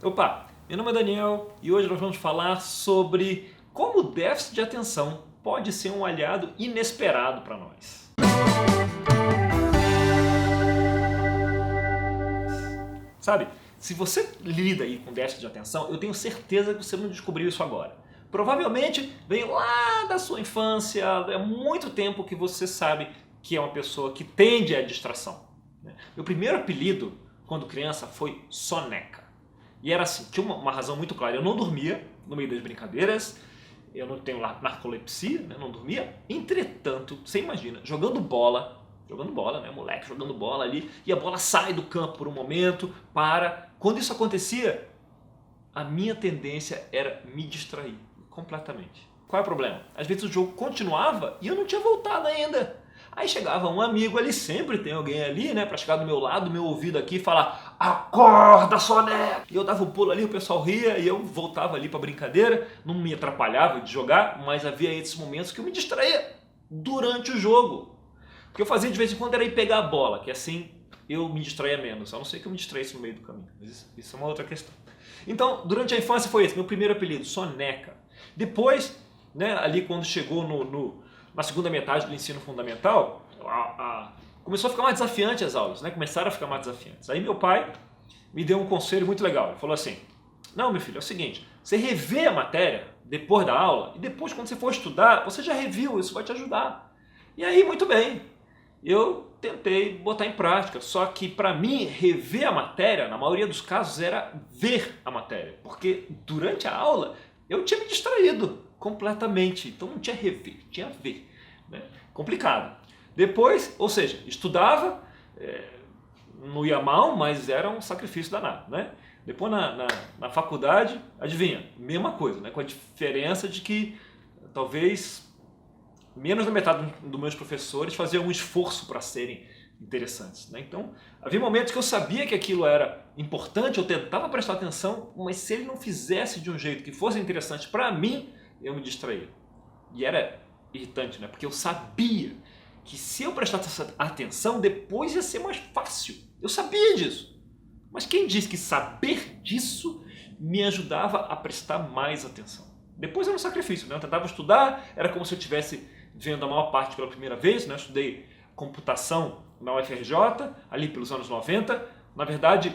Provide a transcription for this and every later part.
Opa, meu nome é Daniel e hoje nós vamos falar sobre como o déficit de atenção pode ser um aliado inesperado para nós. Sabe, se você lida aí com déficit de atenção, eu tenho certeza que você não descobriu isso agora. Provavelmente veio lá da sua infância, é muito tempo que você sabe que é uma pessoa que tende à distração. Meu primeiro apelido, quando criança, foi Soneca. E era assim, tinha uma razão muito clara, eu não dormia no meio das brincadeiras, eu não tenho narcolepsia, né? Não dormia. Entretanto, você imagina, jogando bola, né, moleque jogando bola ali, e a bola sai do campo por um momento, para. Quando isso acontecia, a minha tendência era me distrair completamente. Qual é o problema? Às vezes o jogo continuava e eu não tinha voltado ainda. Aí chegava um amigo ali, sempre tem alguém ali, né, pra chegar do meu lado, do meu ouvido aqui e falar: acorda, Soneca! E eu dava um pulo ali, o pessoal ria e eu voltava ali pra brincadeira, não me atrapalhava de jogar, mas havia esses momentos que eu me distraía durante o jogo. O que eu fazia de vez em quando era ir pegar a bola, que assim eu me distraía menos, a não ser que eu me distraísse no meio do caminho, mas isso é uma outra questão. Então, durante a infância foi esse, meu primeiro apelido, Soneca. Depois, né, ali quando chegou na segunda metade do ensino fundamental, começou a ficar mais desafiante as aulas, né? Começaram a ficar mais desafiantes. Aí meu pai me deu um conselho muito legal. Ele falou assim: não, meu filho, é o seguinte, você revê a matéria depois da aula e depois, quando você for estudar, você já reviu, isso vai te ajudar. E aí, muito bem, eu tentei botar em prática, só que para mim, rever a matéria, na maioria dos casos, era ver a matéria, porque durante a aula eu tinha me distraído completamente, então não tinha rever, tinha ver, né? Complicado. Depois, ou seja, estudava, não ia mal, mas era um sacrifício danado, né? Depois na faculdade, adivinha, mesma coisa, né? Com a diferença de que talvez menos da metade dos meus professores faziam um esforço para serem interessantes, né? Então, havia momentos que eu sabia que aquilo era importante, eu tentava prestar atenção, mas se ele não fizesse de um jeito que fosse interessante para mim, eu me distraía. E era irritante, né? Porque eu sabia que se eu prestasse atenção, depois ia ser mais fácil. Eu sabia disso. Mas quem disse que saber disso me ajudava a prestar mais atenção? Depois era um sacrifício, né? Eu tentava estudar, era como se eu estivesse vendo a maior parte pela primeira vez, né? Eu estudei computação na UFRJ, ali pelos anos 90. Na verdade,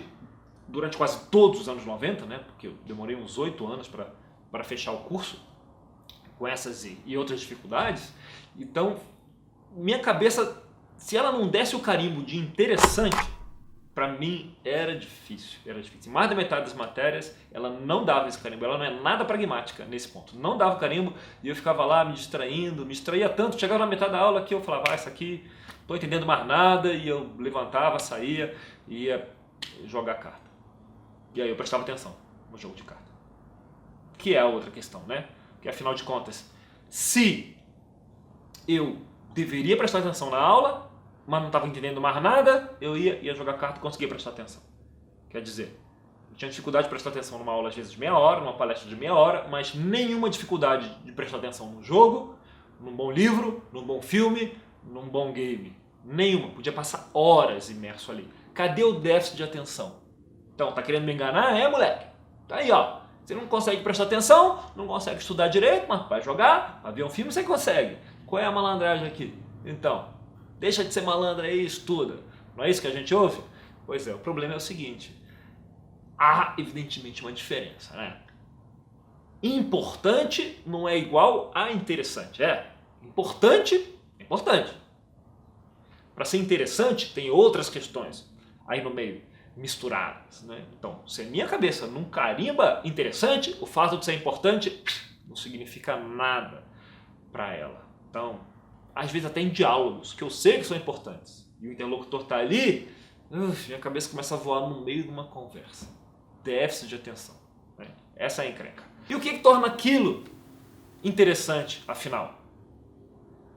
durante quase todos os anos 90, né? Porque eu demorei uns 8 anos para fechar o curso, com essas e outras dificuldades. Então, minha cabeça, se ela não desse o carimbo de interessante, para mim era difícil. Mais da metade das matérias, ela não dava esse carimbo, ela não é nada pragmática nesse ponto. Não dava o carimbo e eu ficava lá me distraindo, me distraía tanto, chegava na metade da aula que eu falava: isso aqui, não estou entendendo mais nada, e eu levantava, saía e ia jogar carta. E aí eu prestava atenção no jogo de carta. Que é a outra questão, né? Que afinal de contas, se eu deveria prestar atenção na aula, mas não estava entendendo mais nada, eu ia jogar carta e conseguia prestar atenção. Quer dizer, eu tinha dificuldade de prestar atenção numa aula às vezes de meia hora, numa palestra de meia hora, mas nenhuma dificuldade de prestar atenção num jogo, num bom livro, num bom filme, num bom game. Nenhuma. Podia passar horas imerso ali. Cadê o déficit de atenção? Então, tá querendo me enganar? É, moleque? Tá aí, ó. Você não consegue prestar atenção, não consegue estudar direito, mas vai jogar, vai ver um filme, você consegue. Qual é a malandragem aqui? Então, deixa de ser malandro aí e estuda. Não é isso que a gente ouve? Pois é, o problema é o seguinte. Há, evidentemente, uma diferença, né? Importante não é igual a interessante. Importante é importante. Para ser interessante, tem outras questões aí no meio, misturadas, né? Então, se a minha cabeça não carimba interessante, o fato de ser importante não significa nada para ela. Então, às vezes até em diálogos que eu sei que são importantes e o interlocutor está ali, minha cabeça começa a voar no meio de uma conversa. Déficit de atenção, né? Essa é a encrenca. E o que torna aquilo interessante, afinal?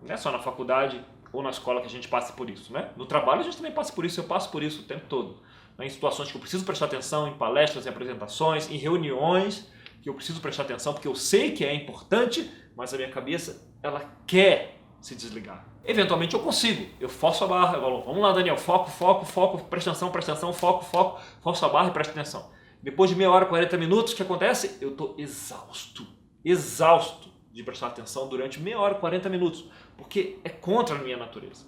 Não é só na faculdade ou na escola que a gente passa por isso, né? No trabalho a gente também passa por isso, eu passo por isso o tempo todo. Em situações que eu preciso prestar atenção, em palestras, em apresentações, em reuniões, que eu preciso prestar atenção porque eu sei que é importante, mas a minha cabeça, ela quer se desligar. Eventualmente eu consigo, eu forço a barra, eu falo: vamos lá, Daniel, foco, presta atenção, foco, forço a barra e presta atenção. Depois de meia hora, 40 minutos, o que acontece? Eu estou exausto. Exausto de prestar atenção durante meia hora, 40 minutos. Porque é contra a minha natureza.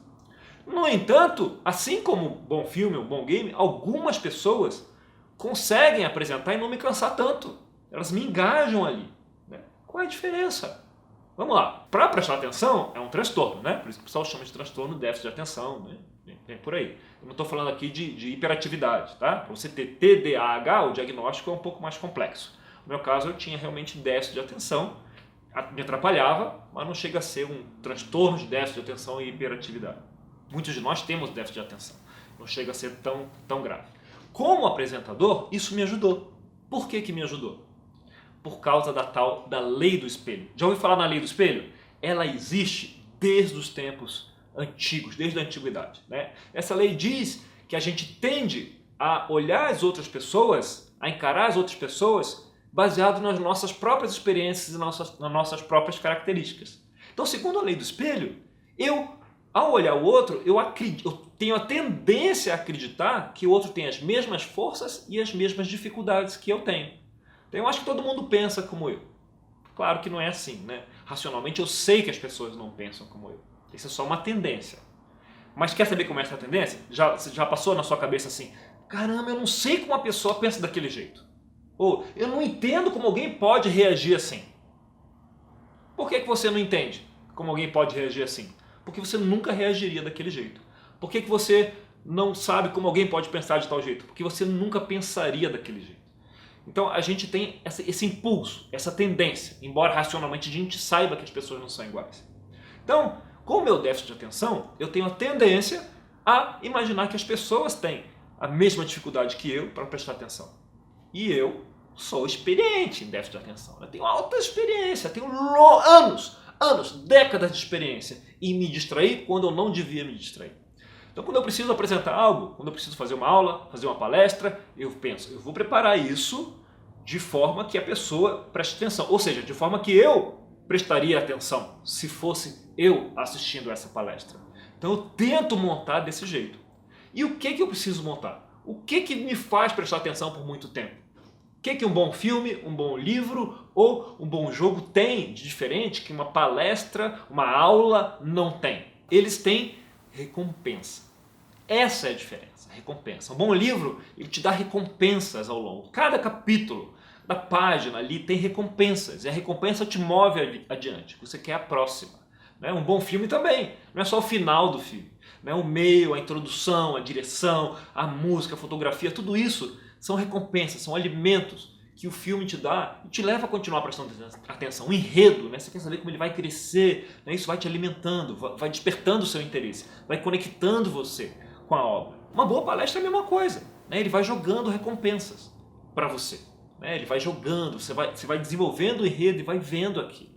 No entanto, assim como um bom filme, um bom game, algumas pessoas conseguem apresentar e não me cansar tanto. Elas me engajam ali. Né? Qual é a diferença? Vamos lá. Para prestar atenção é um transtorno, né? Por isso que o pessoal chama de transtorno déficit de atenção, né? Tem por aí. Eu não estou falando aqui de hiperatividade, tá? Para você ter TDAH, o diagnóstico é um pouco mais complexo. No meu caso, eu tinha realmente déficit de atenção, me atrapalhava, mas não chega a ser um transtorno de déficit de atenção e hiperatividade. Muitos de nós temos déficit de atenção, não chega a ser tão grave. Como apresentador, isso me ajudou. Por que me ajudou? Por causa da lei do espelho. Já ouviu falar na lei do espelho? Ela existe desde os tempos antigos, desde a antiguidade. Né? Essa lei diz que a gente tende a olhar as outras pessoas, a encarar as outras pessoas baseado nas nossas próprias experiências e nas nossas próprias características. Então, segundo a lei do espelho, ao olhar o outro, eu tenho a tendência a acreditar que o outro tem as mesmas forças e as mesmas dificuldades que eu tenho. Então, eu acho que todo mundo pensa como eu. Claro que não é assim, né? Racionalmente, eu sei que as pessoas não pensam como eu. Isso é só uma tendência. Mas quer saber como é essa tendência? Já passou na sua cabeça assim, caramba, eu não sei como uma pessoa pensa daquele jeito. Ou, eu não entendo como alguém pode reagir assim. Por que você não entende como alguém pode reagir assim? Porque você nunca reagiria daquele jeito. Por que você não sabe como alguém pode pensar de tal jeito? Porque você nunca pensaria daquele jeito. Então a gente tem esse impulso, essa tendência, embora racionalmente a gente saiba que as pessoas não são iguais. Então, com o meu déficit de atenção, eu tenho a tendência a imaginar que as pessoas têm a mesma dificuldade que eu para prestar atenção. E eu sou experiente em déficit de atenção. Eu tenho alta experiência, tenho anos, décadas de experiência em me distrair quando eu não devia me distrair. Então, quando eu preciso apresentar algo, quando eu preciso fazer uma aula, fazer uma palestra, eu penso, eu vou preparar isso de forma que a pessoa preste atenção. Ou seja, de forma que eu prestaria atenção se fosse eu assistindo essa palestra. Então, eu tento montar desse jeito. E o que eu preciso montar? O que me faz prestar atenção por muito tempo? O que um bom filme, um bom livro ou um bom jogo tem de diferente que uma palestra, uma aula não tem? Eles têm recompensa. Essa é a diferença, recompensa. Um bom livro, ele te dá recompensas ao longo. Cada capítulo da página ali tem recompensas. E a recompensa te move adiante. Você quer a próxima. Um bom filme também. Não é só o final do filme. O meio, a introdução, a direção, a música, a fotografia, tudo isso são recompensas, são alimentos que o filme te dá e te leva a continuar prestando atenção. O enredo, você quer saber como ele vai crescer, isso vai te alimentando, vai despertando o seu interesse, vai conectando você com a obra. Uma boa palestra é a mesma coisa. Ele vai jogando recompensas para você. Ele vai jogando, você vai desenvolvendo o enredo e vai vendo aquilo.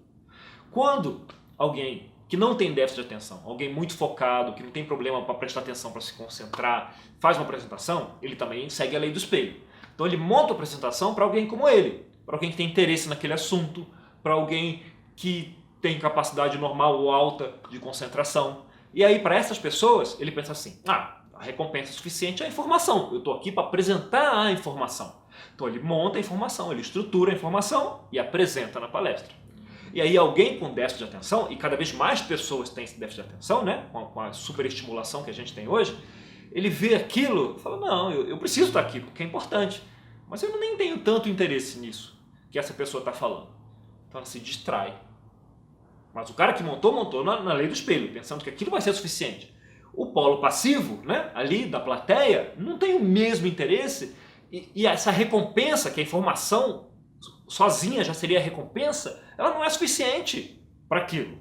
Quando alguém que não tem déficit de atenção, alguém muito focado, que não tem problema para prestar atenção, para se concentrar, faz uma apresentação, ele também segue a lei do espelho. Então ele monta a apresentação para alguém como ele, para alguém que tem interesse naquele assunto, para alguém que tem capacidade normal ou alta de concentração. E aí para essas pessoas ele pensa assim, a recompensa suficiente é a informação, eu estou aqui para apresentar a informação. Então ele monta a informação, ele estrutura a informação e apresenta na palestra. E aí alguém com déficit de atenção, e cada vez mais pessoas têm esse déficit de atenção, com a superestimulação que a gente tem hoje, ele vê aquilo e fala, não, eu preciso estar aqui porque é importante, mas eu nem tenho tanto interesse nisso que essa pessoa está falando. Então ela se distrai. Mas o cara que montou na lei do espelho, pensando que aquilo vai ser suficiente. O polo passivo, ali da plateia, não tem o mesmo interesse e essa recompensa, que a informação sozinha já seria a recompensa, ela não é suficiente para aquilo.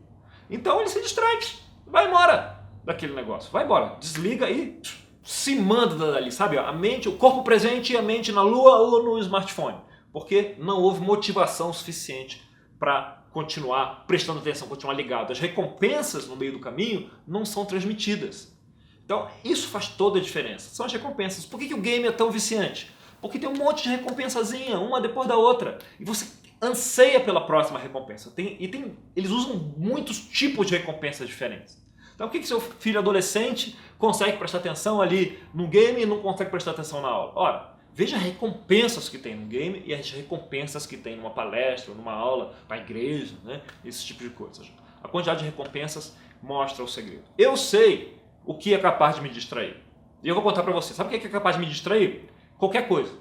Então ele se distrai, vai embora daquele negócio, vai embora, desliga e se manda dali, sabe? A mente, o corpo presente e a mente na lua ou no smartphone, porque não houve motivação suficiente para continuar prestando atenção, continuar ligado. As recompensas no meio do caminho não são transmitidas. Então isso faz toda a diferença, são as recompensas. Por que o game é tão viciante? Porque tem um monte de recompensazinha, uma depois da outra, e você anseia pela próxima recompensa. Eles usam muitos tipos de recompensas diferentes. Então, por que seu filho adolescente consegue prestar atenção ali no game e não consegue prestar atenção na aula? Ora, Veja as recompensas que tem no game e as recompensas que tem numa palestra, numa aula, para a igreja, né? Esse tipo de coisas. A quantidade de recompensas mostra o segredo. Eu sei o que é capaz de me distrair. E eu vou contar para você. Sabe o que é capaz de me distrair? Qualquer coisa.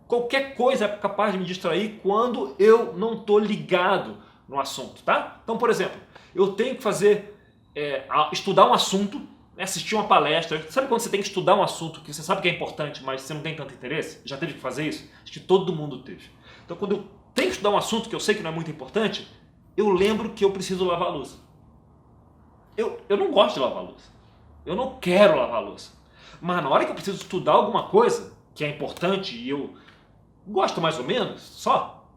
Qualquer coisa é capaz de me distrair quando eu não estou ligado no assunto, tá? Então, por exemplo, eu tenho que estudar um assunto, assistir uma palestra. Sabe quando você tem que estudar um assunto que você sabe que é importante, mas você não tem tanto interesse? Já teve que fazer isso? Acho que todo mundo teve. Então, quando eu tenho que estudar um assunto que eu sei que não é muito importante, eu lembro que eu preciso lavar a louça. Eu não gosto de lavar a louça. Eu não quero lavar a louça. Mas na hora que eu preciso estudar alguma coisa que é importante e eu gosto mais ou menos, só,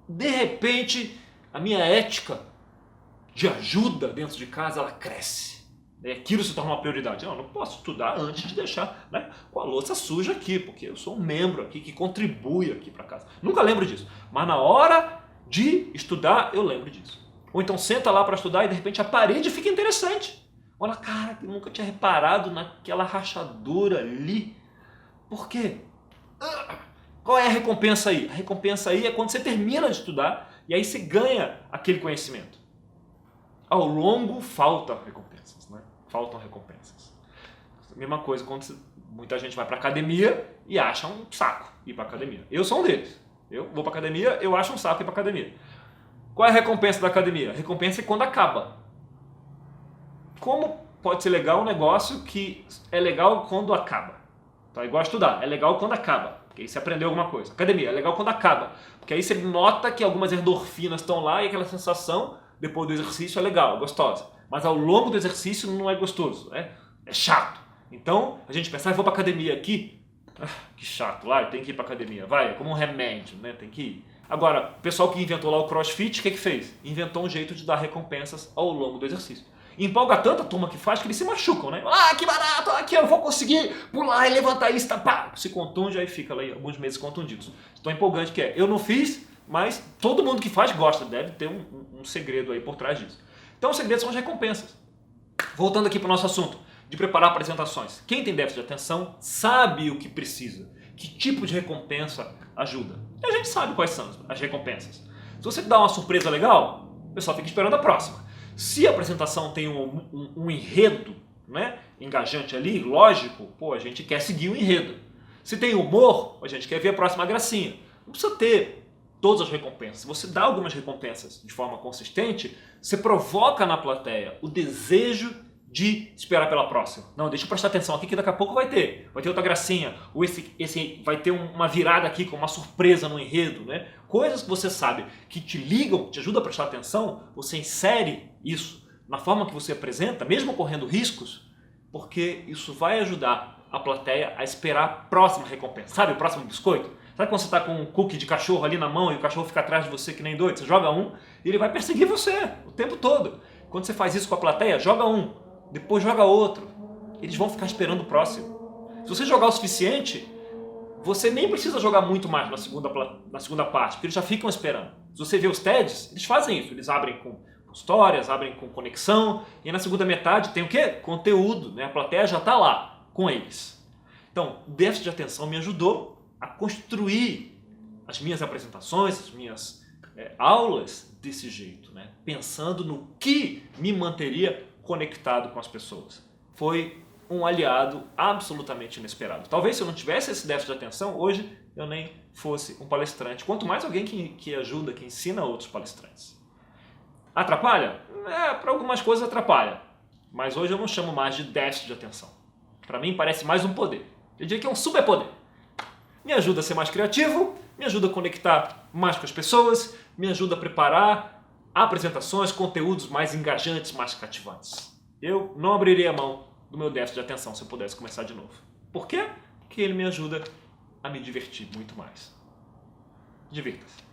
de repente a minha ética de ajuda dentro de casa, ela cresce. Aquilo se torna uma prioridade. Não posso estudar antes de deixar, né, com a louça suja aqui, porque eu sou um membro aqui que contribui aqui para casa. Nunca lembro disso. Mas na hora de estudar, eu lembro disso. Ou então senta lá para estudar e de repente a parede fica interessante. Olha, cara, eu nunca tinha reparado naquela rachadura ali. Por quê? Qual é a recompensa aí? A recompensa aí é quando você termina de estudar e aí você ganha aquele conhecimento. Ao longo faltam recompensas, né? Faltam recompensas. Mesma coisa quando muita gente vai para academia e acha um saco ir para academia. Eu sou um deles. Eu vou para academia, eu acho um saco ir para academia. Qual é a recompensa da academia? A recompensa é quando acaba. Como pode ser legal um negócio que é legal quando acaba? Então é igual a estudar, é legal quando acaba, porque aí você aprendeu alguma coisa. Academia, é legal quando acaba, porque aí você nota que algumas endorfinas estão lá e aquela sensação depois do exercício é legal, gostosa. Mas ao longo do exercício não é gostoso, é chato. Então a gente pensa, vou para academia aqui, que chato, lá eu tenho que ir para academia. Vai, é como um remédio, né? Tem que ir. Agora, o pessoal que inventou lá o CrossFit, o que fez? Inventou um jeito de dar recompensas ao longo do exercício. Empolga tanta turma que faz que eles se machucam, né? Que barato, aqui eu vou conseguir pular e levantar isso, tá, pá, se contunde, aí fica lá alguns meses contundidos. Tão empolgante que é. Eu não fiz, mas todo mundo que faz gosta, deve ter um segredo aí por trás disso. Então o segredo são as recompensas. Voltando aqui para o nosso assunto, de preparar apresentações. Quem tem déficit de atenção sabe o que precisa, que tipo de recompensa ajuda. E a gente sabe quais são as recompensas. Se você dá uma surpresa legal, o pessoal fica esperando a próxima. Se a apresentação tem um enredo, né, engajante ali, lógico, a gente quer seguir o enredo. Se tem humor, a gente quer ver a próxima gracinha. Não precisa ter todas as recompensas. Se você dá algumas recompensas de forma consistente, você provoca na plateia o desejo de esperar pela próxima. Não, deixa eu prestar atenção aqui que daqui a pouco vai ter outra gracinha, ou esse vai ter uma virada aqui com uma surpresa no enredo, né? Coisas que você sabe que te ligam, te ajudam a prestar atenção, você insere isso na forma que você apresenta, mesmo correndo riscos, porque isso vai ajudar a plateia a esperar a próxima recompensa. Sabe o próximo biscoito? Sabe quando você está com um cookie de cachorro ali na mão e o cachorro fica atrás de você que nem doido? Você joga um e ele vai perseguir você o tempo todo. Quando você faz isso com a plateia, joga um, depois joga outro. Eles vão ficar esperando o próximo. Se você jogar o suficiente, você nem precisa jogar muito mais na segunda parte, porque eles já ficam esperando. Se você vê os TEDs, eles fazem isso. Eles abrem com histórias, abrem com conexão, e na segunda metade tem o quê? Conteúdo, né? A plateia já está lá com eles. Então, o déficit de atenção me ajudou a construir as minhas apresentações, as minhas aulas desse jeito, né? Pensando no que me manteria conectado com as pessoas. Foi um aliado absolutamente inesperado. Talvez se eu não tivesse esse déficit de atenção, hoje eu nem fosse um palestrante. Quanto mais alguém que ajuda, que ensina outros palestrantes. Atrapalha? Para algumas coisas atrapalha. Mas hoje eu não chamo mais de déficit de atenção. Para mim parece mais um poder. Eu diria que é um superpoder. Me ajuda a ser mais criativo, me ajuda a conectar mais com as pessoas, me ajuda a preparar apresentações, conteúdos mais engajantes, mais cativantes. Eu não abriria a mão do meu déficit de atenção se eu pudesse começar de novo. Por quê? Porque ele me ajuda a me divertir muito mais. Divirta-se.